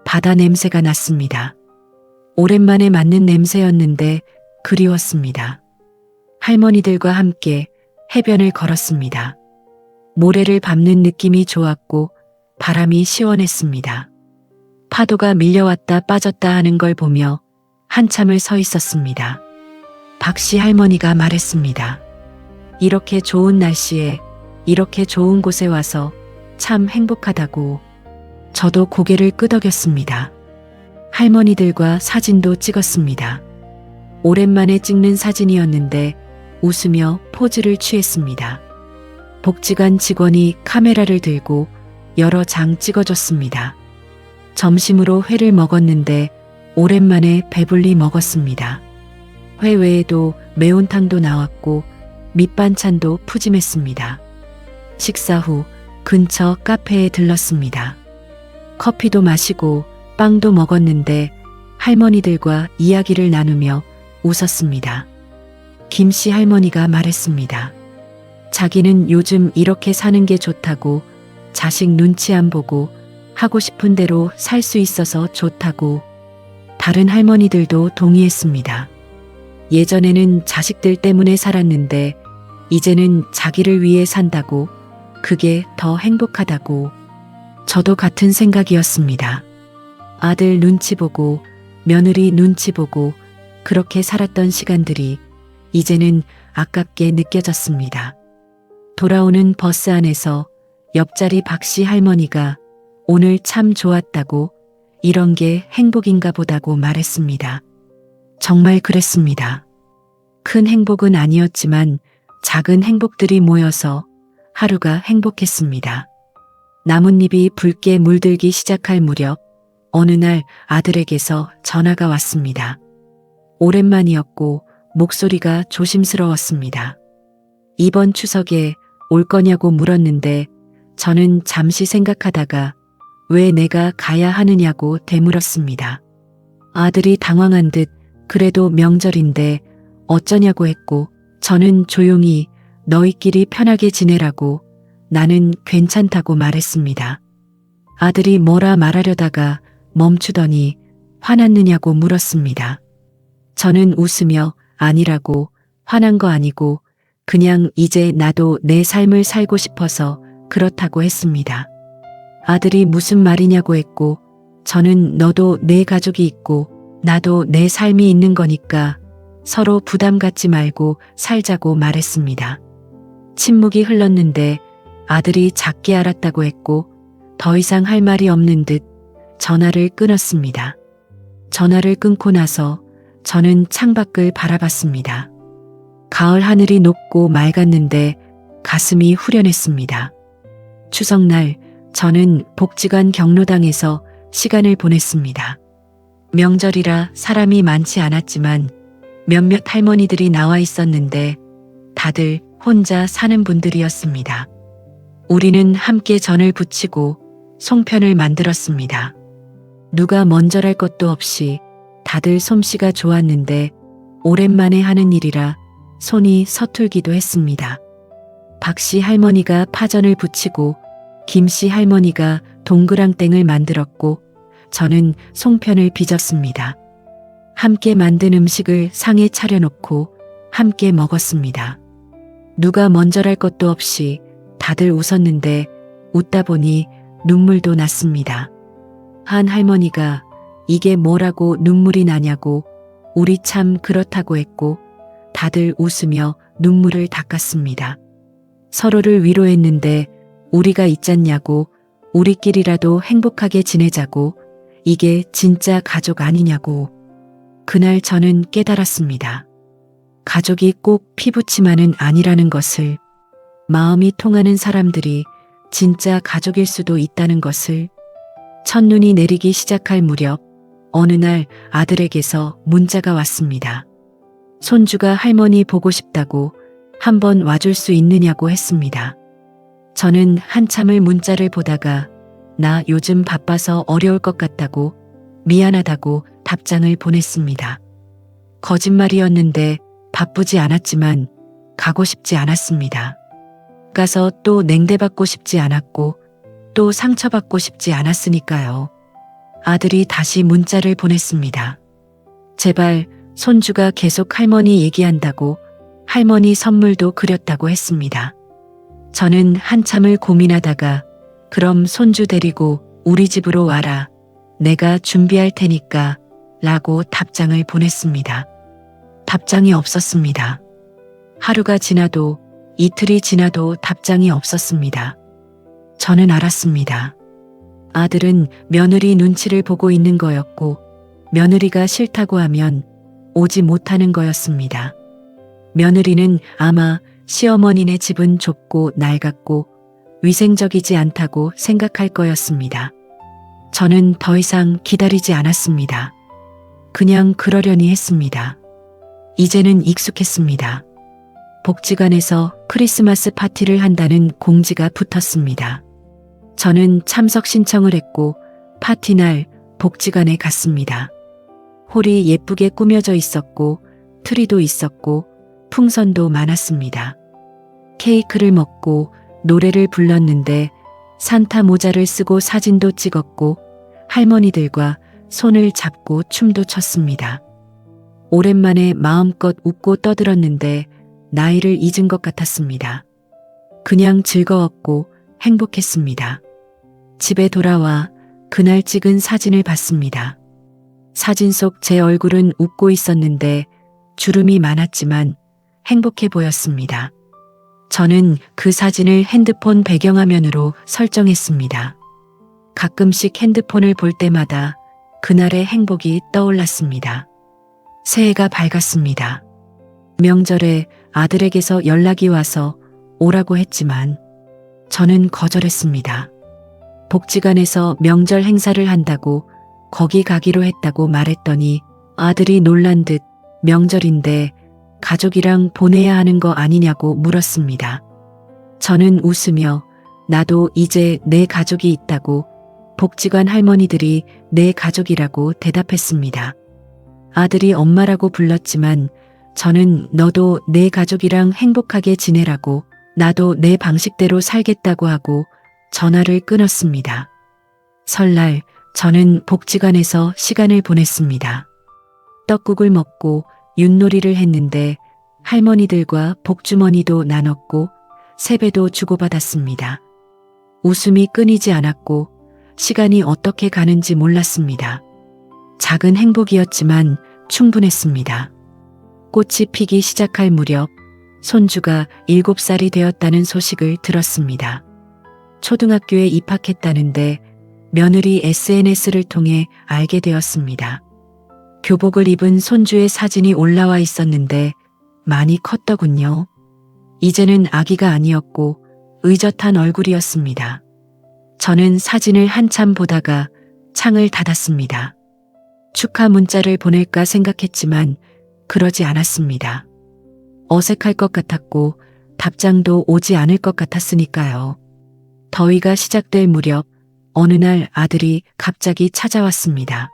바다 냄새가 났습니다. 오랜만에 맡는 냄새였는데 그리웠습니다. 할머니들과 함께 해변을 걸었습니다. 모래를 밟는 느낌이 좋았고 바람이 시원했습니다. 파도가 밀려왔다 빠졌다 하는 걸 보며 한참을 서 있었습니다. 박씨 할머니가 말했습니다. 이렇게 좋은 날씨에 이렇게 좋은 곳에 와서 참 행복하다고. 저도 고개를 끄덕였습니다. 할머니들과 사진도 찍었습니다. 오랜만에 찍는 사진이었는데 웃으며 포즈를 취했습니다. 복지관 직원이 카메라를 들고 여러 장 찍어줬습니다. 점심으로 회를 먹었는데 오랜만에 배불리 먹었습니다. 회 외에도 매운탕도 나왔고 밑반찬도 푸짐했습니다. 식사 후 근처 카페에 들렀습니다. 커피도 마시고 빵도 먹었는데 할머니들과 이야기를 나누며 웃었습니다. 김씨 할머니가 말했습니다. 자기는 요즘 이렇게 사는 게 좋다고, 자식 눈치 안 보고 하고 싶은 대로 살 수 있어서 좋다고. 다른 할머니들도 동의했습니다. 예전에는 자식들 때문에 살았는데 이제는 자기를 위해 산다고, 그게 더 행복하다고. 저도 같은 생각이었습니다. 아들 눈치 보고 며느리 눈치 보고 그렇게 살았던 시간들이 이제는 아깝게 느껴졌습니다. 돌아오는 버스 안에서 옆자리 박씨 할머니가 오늘 참 좋았다고, 이런 게 행복인가 보다고 말했습니다. 정말 그랬습니다. 큰 행복은 아니었지만 작은 행복들이 모여서 하루가 행복했습니다. 나뭇잎이 붉게 물들기 시작할 무렵 어느 날 아들에게서 전화가 왔습니다. 오랜만이었고 목소리가 조심스러웠습니다. 이번 추석에 올 거냐고 물었는데 저는 잠시 생각하다가 왜 내가 가야 하느냐고 되물었습니다. 아들이 당황한 듯 그래도 명절인데 어쩌냐고 했고 저는 조용히 너희끼리 편하게 지내라고, 나는 괜찮다고 말했습니다. 아들이 뭐라 말하려다가 멈추더니 화났느냐고 물었습니다. 저는 웃으며 아니라고, 화난 거 아니고 그냥 이제 나도 내 삶을 살고 싶어서 그렇다고 했습니다. 아들이 무슨 말이냐고 했고 저는 너도 내 가족이 있고 나도 내 삶이 있는 거니까 서로 부담 갖지 말고 살자고 말했습니다. 침묵이 흘렀는데 아들이 작게 알았다고 했고 더 이상 할 말이 없는 듯 전화를 끊었습니다. 전화를 끊고 나서 저는 창밖을 바라봤습니다. 가을 하늘이 높고 맑았는데 가슴이 후련했습니다. 추석날 저는 복지관 경로당에서 시간을 보냈습니다. 명절이라 사람이 많지 않았지만 몇몇 할머니들이 나와 있었는데 다들 혼자 사는 분들이었습니다. 우리는 함께 전을 부치고 송편을 만들었습니다. 누가 먼저랄 것도 없이 다들 솜씨가 좋았는데 오랜만에 하는 일이라 손이 서툴기도 했습니다. 박씨 할머니가 파전을 부치고 김씨 할머니가 동그랑땡을 만들었고 저는 송편을 빚었습니다. 함께 만든 음식을 상에 차려놓고 함께 먹었습니다. 누가 먼저랄 것도 없이 다들 웃었는데 웃다 보니 눈물도 났습니다. 한 할머니가 이게 뭐라고 눈물이 나냐고, 우리 참 그렇다고 했고 다들 웃으며 눈물을 닦았습니다. 서로를 위로했는데 우리가 있잖냐고, 우리끼리라도 행복하게 지내자고, 이게 진짜 가족 아니냐고. 그날 저는 깨달았습니다. 가족이 꼭 피부치만은 아니라는 것을, 마음이 통하는 사람들이 진짜 가족일 수도 있다는 것을. 첫눈이 내리기 시작할 무렵 어느 날 아들에게서 문자가 왔습니다. 손주가 할머니 보고 싶다고 한번 와줄 수 있느냐고 했습니다. 저는 한참을 문자를 보다가 나 요즘 바빠서 어려울 것 같다고, 미안하다고 답장을 보냈습니다. 거짓말이었는데 바쁘지 않았지만 가고 싶지 않았습니다. 집 가서 또 냉대받고 싶지 않았고 또 상처받고 싶지 않았으니까요. 아들이 다시 문자를 보냈습니다. 제발 손주가 계속 할머니 얘기한다고 할머니 선물도 그렸다고 했습니다. 저는 한참을 고민하다가 그럼 손주 데리고 우리 집으로 와라. 내가 준비할 테니까 라고 답장을 보냈습니다. 답장이 없었습니다. 하루가 지나도 이틀이 지나도 답장이 없었습니다. 저는 알았습니다. 아들은 며느리 눈치를 보고 있는 거였고 며느리가 싫다고 하면 오지 못하는 거였습니다. 며느리는 아마 시어머니네 집은 좁고 낡았고 위생적이지 않다고 생각할 거였습니다. 저는 더 이상 기다리지 않았습니다. 그냥 그러려니 했습니다. 이제는 익숙했습니다. 복지관에서 크리스마스 파티를 한다는 공지가 붙었습니다. 저는 참석 신청을 했고 파티날 복지관에 갔습니다. 홀이 예쁘게 꾸며져 있었고 트리도 있었고 풍선도 많았습니다. 케이크를 먹고 노래를 불렀는데 산타 모자를 쓰고 사진도 찍었고 할머니들과 손을 잡고 춤도 췄습니다. 오랜만에 마음껏 웃고 떠들었는데 나이를 잊은 것 같았습니다. 그냥 즐거웠고 행복했습니다. 집에 돌아와 그날 찍은 사진을 봤습니다. 사진 속 제 얼굴은 웃고 있었는데 주름이 많았지만 행복해 보였습니다. 저는 그 사진을 핸드폰 배경화면으로 설정했습니다. 가끔씩 핸드폰을 볼 때마다 그날의 행복이 떠올랐습니다. 새해가 밝았습니다. 명절에 아들에게서 연락이 와서 오라고 했지만 저는 거절했습니다. 복지관에서 명절 행사를 한다고 거기 가기로 했다고 말했더니 아들이 놀란 듯 명절인데 가족이랑 보내야 하는 거 아니냐고 물었습니다. 저는 웃으며 나도 이제 내 가족이 있다고 복지관 할머니들이 내 가족이라고 대답했습니다. 아들이 엄마라고 불렀지만 저는 너도 내 가족이랑 행복하게 지내라고 나도 내 방식대로 살겠다고 하고 전화를 끊었습니다. 설날 저는 복지관에서 시간을 보냈습니다. 떡국을 먹고 윷놀이를 했는데 할머니들과 복주머니도 나눴고 세배도 주고받았습니다. 웃음이 끊이지 않았고 시간이 어떻게 가는지 몰랐습니다. 작은 행복이었지만 충분했습니다. 꽃이 피기 시작할 무렵 손주가 7살이 되었다는 소식을 들었습니다. 초등학교에 입학했다는데 며느리 SNS를 통해 알게 되었습니다. 교복을 입은 손주의 사진이 올라와 있었는데 많이 컸더군요. 이제는 아기가 아니었고 의젓한 얼굴이었습니다. 저는 사진을 한참 보다가 창을 닫았습니다. 축하 문자를 보낼까 생각했지만 그러지 않았습니다. 어색할 것 같았고 답장도 오지 않을 것 같았으니까요. 더위가 시작될 무렵 어느 날 아들이 갑자기 찾아왔습니다.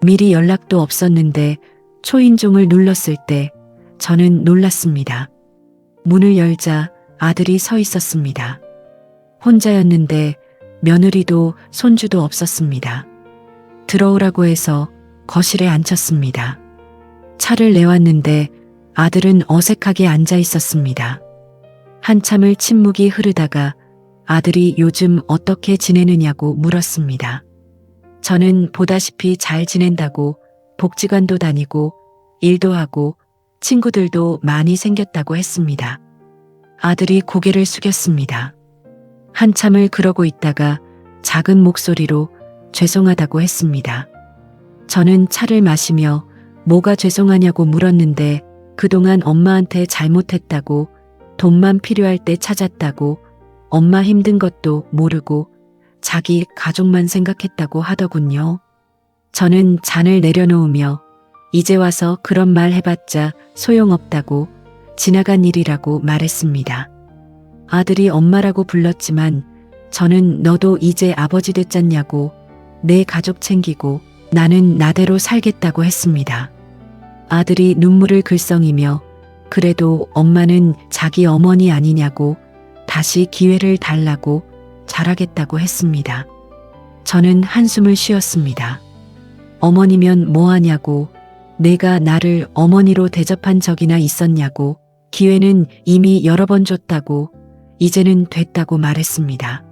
미리 연락도 없었는데 초인종을 눌렀을 때 저는 놀랐습니다. 문을 열자 아들이 서 있었습니다. 혼자였는데 며느리도 손주도 없었습니다. 들어오라고 해서 거실에 앉혔습니다. 차를 내왔는데 아들은 어색하게 앉아 있었습니다. 한참을 침묵이 흐르다가 아들이 요즘 어떻게 지내느냐고 물었습니다. 저는 보다시피 잘 지낸다고 복지관도 다니고 일도 하고 친구들도 많이 생겼다고 했습니다. 아들이 고개를 숙였습니다. 한참을 그러고 있다가 작은 목소리로 죄송하다고 했습니다. 저는 차를 마시며 뭐가 죄송하냐고 물었는데 그동안 엄마한테 잘못했다고 돈만 필요할 때 찾았다고 엄마 힘든 것도 모르고 자기 가족만 생각했다고 하더군요. 저는 잔을 내려놓으며 이제 와서 그런 말 해봤자 소용없다고 지나간 일이라고 말했습니다. 아들이 엄마라고 불렀지만 저는 너도 이제 아버지 됐잖냐고 내 가족 챙기고 나는 나대로 살겠다고 했습니다. 아들이 눈물을 글썽이며 그래도 엄마는 자기 어머니 아니냐고 다시 기회를 달라고 잘하겠다고 했습니다. 저는 한숨을 쉬었습니다. 어머니면 뭐하냐고, 내가 나를 어머니로 대접한 적이나 있었냐고, 기회는 이미 여러 번 줬다고, 이제는 됐다고 말했습니다.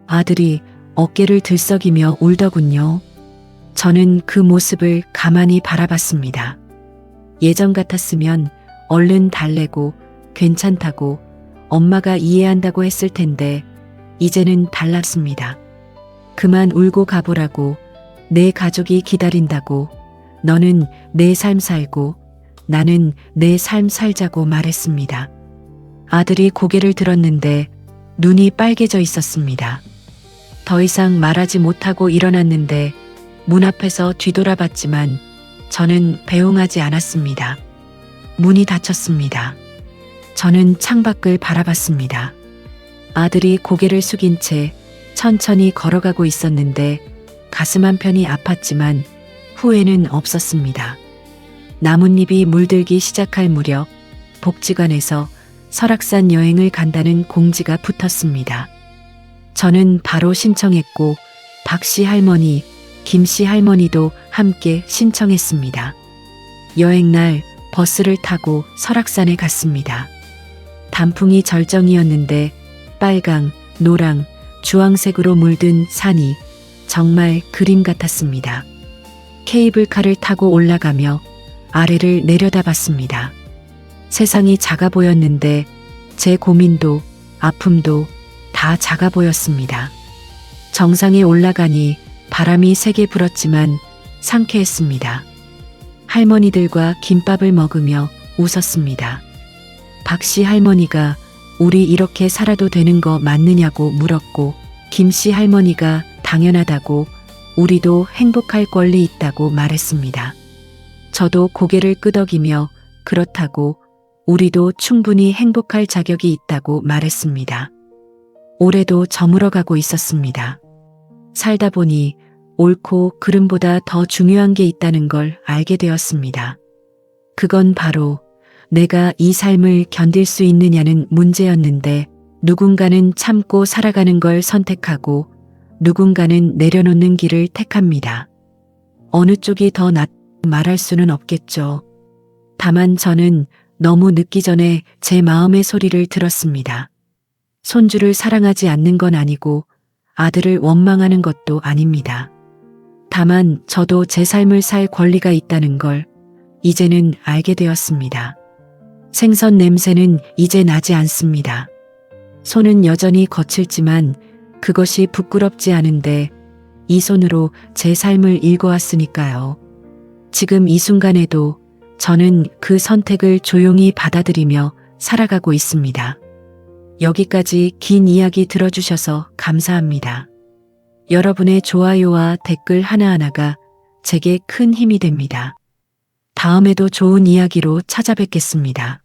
아들이 어깨를 들썩이며 울더군요. 저는 그 모습을 가만히 바라봤습니다. 예전 같았으면 얼른 달래고 괜찮다고 엄마가 이해한다고 했을 텐데 이제는 달랐습니다. 그만 울고 가보라고, 내 가족이 기다린다고, 너는 내 삶 살고 나는 내 삶 살자고 말했습니다. 아들이 고개를 들었는데 눈이 빨개져 있었습니다. 더 이상 말하지 못하고 일어났는데 문 앞에서 뒤돌아봤지만 저는 배웅하지 않았습니다. 문이 닫혔습니다. 저는 창밖을 바라봤습니다. 아들이 고개를 숙인 채 천천히 걸어가고 있었는데 가슴 한편이 아팠지만 후회는 없었습니다. 나뭇잎이 물들기 시작할 무렵 복지관에서 설악산 여행을 간다는 공지가 붙었습니다. 저는 바로 신청했고 박씨 할머니, 김씨 할머니도 함께 신청했습니다. 여행날 버스를 타고 설악산에 갔습니다. 단풍이 절정이었는데 빨강, 노랑, 주황색으로 물든 산이 정말 그림 같았습니다. 케이블카를 타고 올라가며 아래를 내려다봤습니다. 세상이 작아 보였는데 제 고민도 아픔도 다 작아 보였습니다. 정상에 올라가니 바람이 세게 불었지만 상쾌했습니다. 할머니들과 김밥을 먹으며 웃었습니다. 박씨 할머니가 우리 이렇게 살아도 되는 거 맞느냐고 물었고, 김씨 할머니가 당연하다고 우리도 행복할 권리 있다고 말했습니다. 저도 고개를 끄덕이며 그렇다고 우리도 충분히 행복할 자격이 있다고 말했습니다. 올해도 저물어가고 있었습니다. 살다 보니 옳고 그름보다 더 중요한 게 있다는 걸 알게 되었습니다. 그건 바로 내가 이 삶을 견딜 수 있느냐는 문제였는데 누군가는 참고 살아가는 걸 선택하고 누군가는 내려놓는 길을 택합니다. 어느 쪽이 더 말할 수는 없겠죠. 다만 저는 너무 늦기 전에 제 마음의 소리를 들었습니다. 손주를 사랑하지 않는 건 아니고 아들을 원망하는 것도 아닙니다. 다만 저도 제 삶을 살 권리가 있다는 걸 이제는 알게 되었습니다. 생선 냄새는 이제 나지 않습니다. 손은 여전히 거칠지만 그것이 부끄럽지 않은데 이 손으로 제 삶을 읽어왔으니까요. 지금 이 순간에도 저는 그 선택을 조용히 받아들이며 살아가고 있습니다. 여기까지 긴 이야기 들어주셔서 감사합니다. 여러분의 좋아요와 댓글 하나하나가 제게 큰 힘이 됩니다. 다음에도 좋은 이야기로 찾아뵙겠습니다.